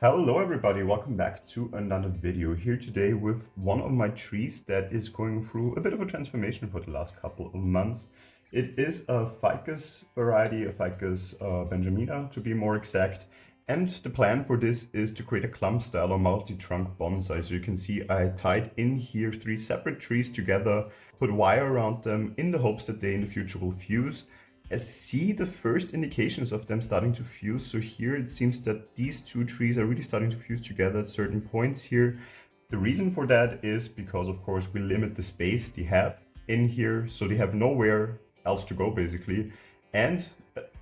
Hello everybody, welcome back to another video here today with one of my trees that is going through a bit of a transformation for the last couple of months. It is a ficus variety, a Ficus benjamina to be more exact. And the plan for this is to create a clump style or multi-trunk bonsai. So you can see I tied in here 3 separate trees together, put wire around them in the hopes that they in the future will fuse. I see the first indications of them starting to fuse. So here it seems that these 2 trees are really starting to fuse together at certain points here. The reason for that is because, of course, we limit the space they have in here, so they have nowhere else to go basically. And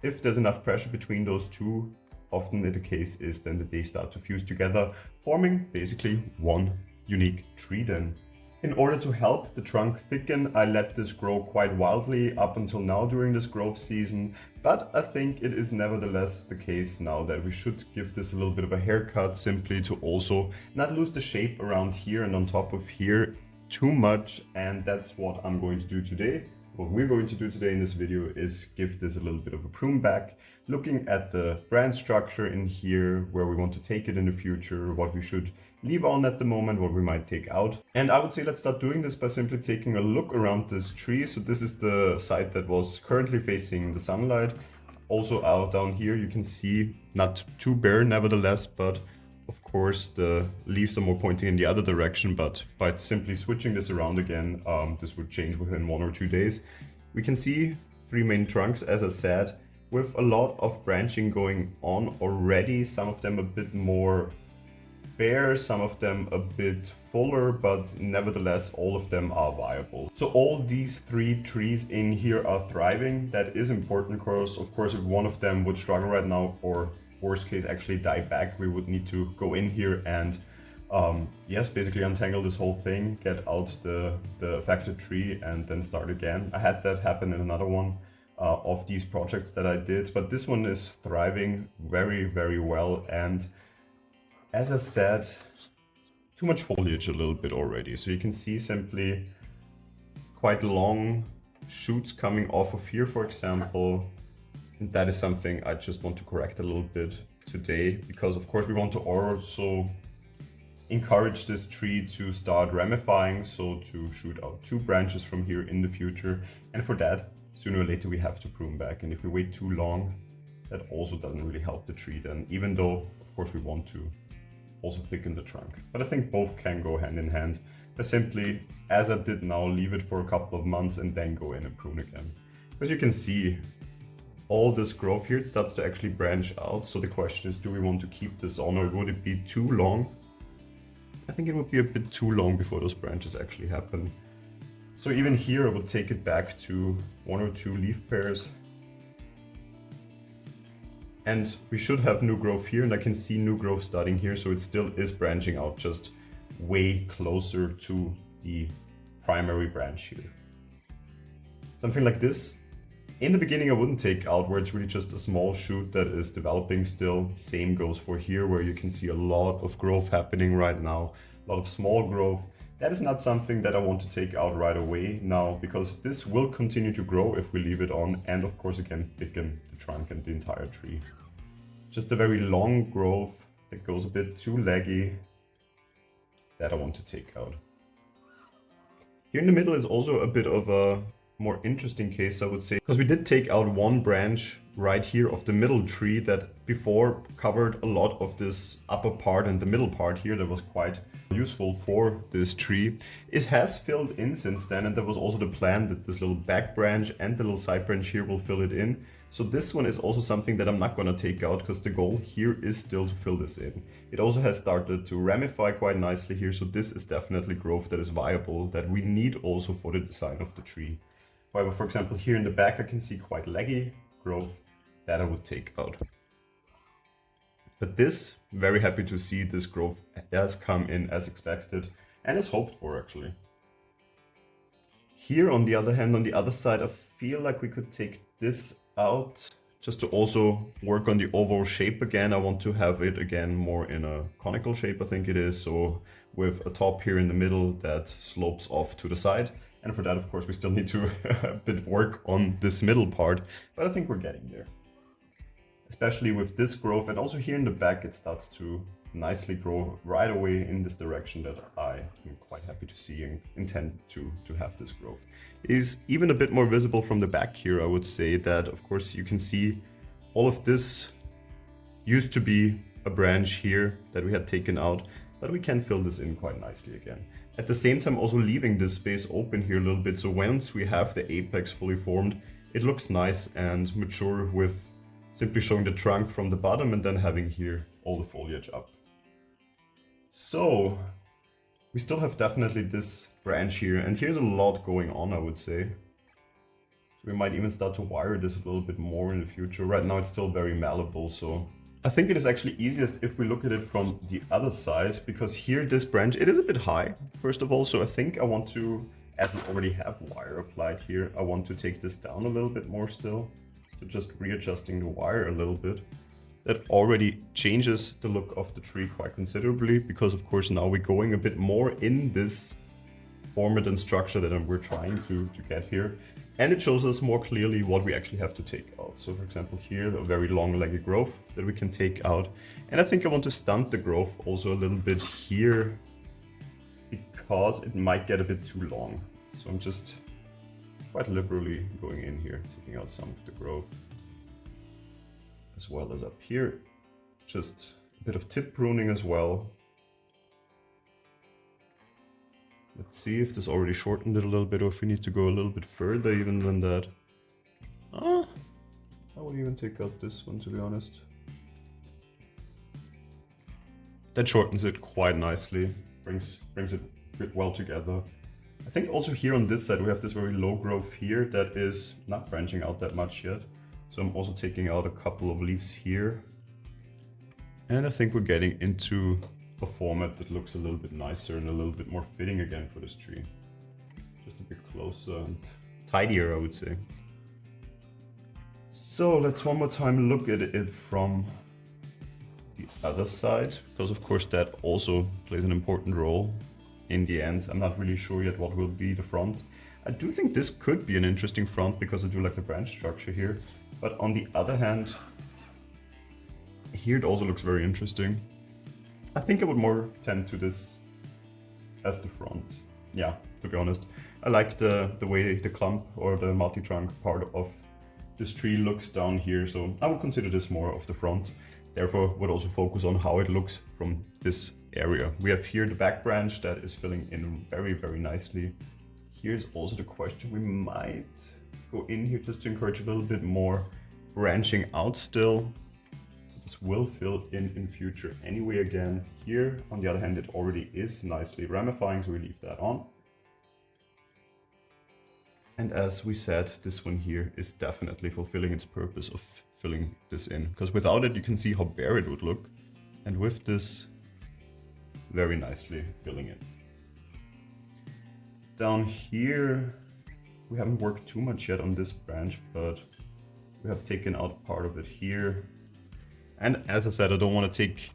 if there's enough pressure between those 2, often the case is then that they start to fuse together, forming basically one unique tree then. In order to help the trunk thicken, I let this grow quite wildly up until now during this growth season, but I think it is nevertheless the case now that we should give this a little bit of a haircut, simply to also not lose the shape around here and on top of here too much, and that's what I'm going to do today. What we're going to do today in this video is give this a little bit of a prune back, looking at the branch structure in here, where we want to take it in the future, what we should leave on at the moment, what we might take out. And I would say let's start doing this by simply taking a look around this tree. So this is the side that was currently facing the sunlight. Also out down here you can see not too bare nevertheless, but of course the leaves are more pointing in the other direction, but by simply switching this around again, this would change within 1 or 2 days. We can see 3 main trunks, as I said, with a lot of branching going on already, some of them a bit more bare, some of them a bit fuller, but nevertheless all of them are viable. So all these 3 trees in here are thriving. That is important because of course if one of them would struggle right now, or worst case actually die back, we would need to go in here and yes, basically untangle this whole thing, get out the affected tree and then start again. I had that happen in another one of these projects that I did, but this one is thriving very well. And as I said, too much foliage a little bit already. So you can see simply quite long shoots coming off of here, for example. And that is something I just want to correct a little bit today, because of course we want to also encourage this tree to start ramifying, so to shoot out 2 branches from here in the future. And for that, sooner or later we have to prune back. And if we wait too long, that also doesn't really help the tree then, even though of course we want to also thicken the trunk. But I think both can go hand in hand by simply, as I did now, leave it for a couple of months and then go in and prune again. Because you can see all this growth here, it starts to actually branch out. So the question is, do we want to keep this on, or would it be too long? I think it would be a bit too long before those branches actually happen. So even here I would take it back to 1 or 2 leaf pairs. And we should have new growth here, and I can see new growth starting here, so it still is branching out, just way closer to the primary branch here. Something like this, in the beginning I wouldn't take out, where it's really just a small shoot that is developing still. Same goes for here, where you can see a lot of growth happening right now, a lot of small growth. That is not something that I want to take out right away now, because this will continue to grow if we leave it on, and of course again thicken the trunk and the entire tree. Just a very long growth that goes a bit too leggy, that I want to take out. Here in the middle is also a bit of a more interesting case, I would say, because we did take out 1 branch right here of the middle tree that before covered a lot of this upper part, and the middle part here that was quite useful for this tree. It has filled in since then, and there was also the plan that this little back branch and the little side branch here will fill it in. So this one is also something that I'm not going to take out, because the goal here is still to fill this in. It also has started to ramify quite nicely here, so this is definitely growth that is viable, that we need also for the design of the tree. However, for example, here in the back I can see quite leggy growth that I would take out. But this, very happy to see this growth has come in as expected and as hoped for actually. Here on the other hand, on the other side, I feel like we could take this out just to also work on the overall shape again. I want to have it again more in a conical shape, I think it is. So with a top here in the middle that slopes off to the side. And for that, of course, we still need to a bit work on this middle part, but I think we're getting there. Especially with this growth, and also here in the back, it starts to nicely grow right away in this direction that I am quite happy to see and intend to have this growth. It is even a bit more visible from the back here. I would say that, of course, you can see all of this used to be a branch here that we had taken out, but we can fill this in quite nicely again. At the same time, also leaving this space open here a little bit, so once we have the apex fully formed, it looks nice and mature with simply showing the trunk from the bottom and then having here all the foliage up. So we still have definitely this branch here, and here's a lot going on, I would say. So we might even start to wire this a little bit more in the future. Right now it's still very malleable, so I think it is actually easiest if we look at it from the other side, because here this branch, it is a bit high, first of all, so I think I want to, as we already have wire applied here, I want to take this down a little bit more still. So just readjusting the wire a little bit. That already changes the look of the tree quite considerably, because of course now we're going a bit more in this format and structure that we're trying to get here. And it shows us more clearly what we actually have to take out. So for example here, a very long-legged growth that we can take out. And I think I want to stunt the growth also a little bit here, because it might get a bit too long. So I'm just quite liberally going in here, taking out some of the growth. As well as up here, just a bit of tip pruning as well. Let's see if this already shortened it a little bit, or if we need to go a little bit further even than that. I would even take out this one, to be honest. That shortens it quite nicely, brings it a bit well together. I think also here on this side we have this very low growth here that is not branching out that much yet. So I'm also taking out a couple of leaves here. And I think we're getting into a format that looks a little bit nicer and a little bit more fitting again for this tree. Just a bit closer and tidier, I would say. So let's one more time look at it from the other side, because of course that also plays an important role in the end. I'm not really sure yet what will be the front. I do think this could be an interesting front because I do like the branch structure here. But on the other hand, here it also looks very interesting. I think I would more tend to this as the front. Yeah, to be honest. I like the way the clump or the multi-trunk part of this tree looks down here. So I would consider this more of the front. Therefore, would also focus on how it looks from this area. We have here the back branch that is filling in very, very nicely. Here's also the question. We might go in here just to encourage a little bit more branching out still. So this will fill in future anyway again. Here, on the other hand, it already is nicely ramifying, so we leave that on. And as we said, this one here is definitely fulfilling its purpose of filling this in, because without it, you can see how bare it would look. And with this, very nicely filling in. Down here, we haven't worked too much yet on this branch, but we have taken out part of it here. And as I said, I don't want to take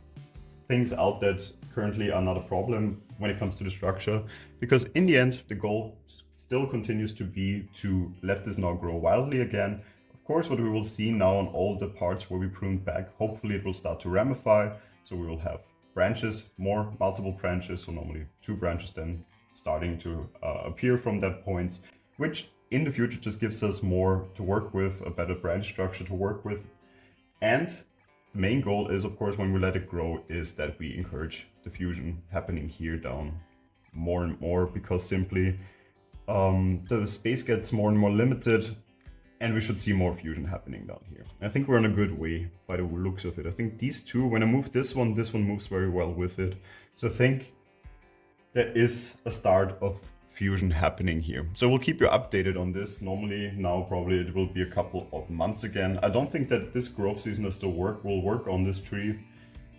things out that currently are not a problem when it comes to the structure, because in the end, the goal still continues to be to let this now grow wildly again. Of course, what we will see now on all the parts where we pruned back, hopefully it will start to ramify. So we will have branches, multiple branches, so normally 2 branches then starting to appear from that point, which in the future just gives us more to work with, a better branch structure to work with. And the main goal is, of course, when we let it grow, is that we encourage the fusion happening here down more and more, because simply the space gets more and more limited, and we should see more fusion happening down here. I think we're on a good way by the looks of it. I think these two, when I move this one moves very well with it. So I think there is a start of fusion happening here. So we'll keep you updated on this. Normally now probably it will be a couple of months again. I don't think that this growth season will work on this tree,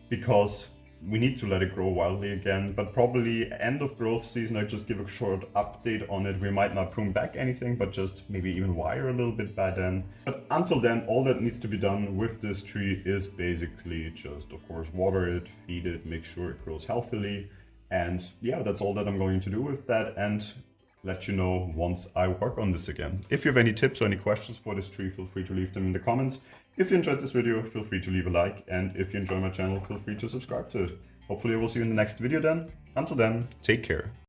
because we need to let it grow wildly again, but probably end of growth season, I just give a short update on it. We might not prune back anything, but just maybe even wire a little bit by then. But until then, all that needs to be done with this tree is basically just, of course, water it, feed it, make sure it grows healthily. And yeah, that's all that I'm going to do with that. And let you know once I work on this again. If you have any tips or any questions for this tree, feel free to leave them in the comments. If you enjoyed this video, feel free to leave a like, and if you enjoy my channel, feel free to subscribe to it. Hopefully I will see you in the next video then. Until then, take care.